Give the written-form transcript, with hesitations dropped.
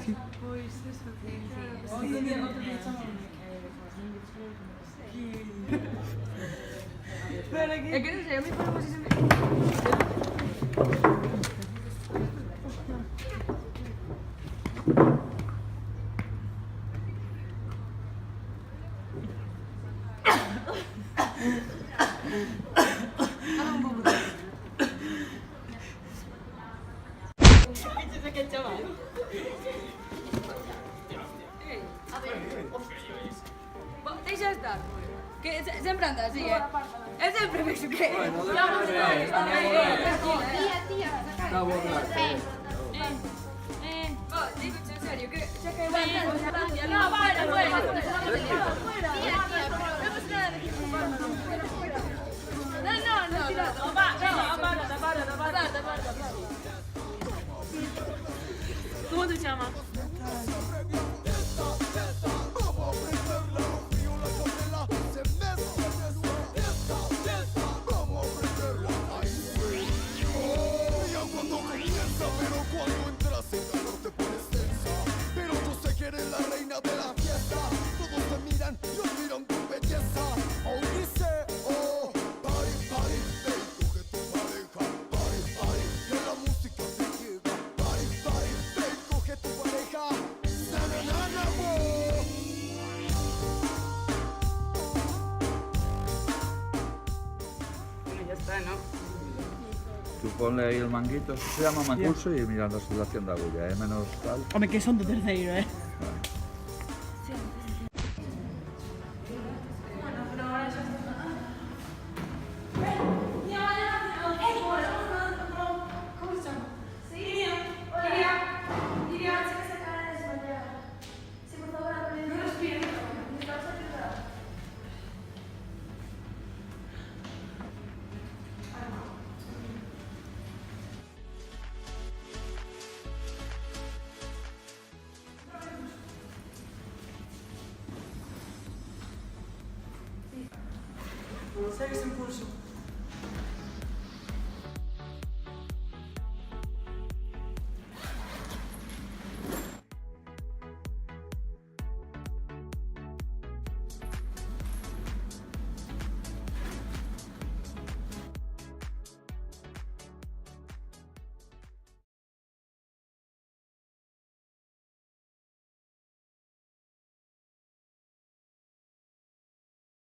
Sí. Pois eso que Outro día chamame É que non sei, a mí por así se me... Deixa estar. Que sempre anda así, É sempre me que... Está borracho. Digo en serio, que xa que... No, fuera, fuera. Tía, pero no pasa nada de que No. ¿Cómo te llamas? Pero cuando entras en calor te pones tensa. Pero tú sé que eres la reina de la fiesta. Todos te miran y admiran tu belleza. Oh, dice, oh, party, party, ven, coge tu pareja. Party, party, que la música te llega. Party, party, ven, coge tu pareja. Na, na, na, na, oh. Bueno, ya está, ¿no? Tú ponle ahí el manguito, eso se llama mancuso y mira la oscilación de agulla, menos tal. Home, que son do terceiro, Segues en pulso.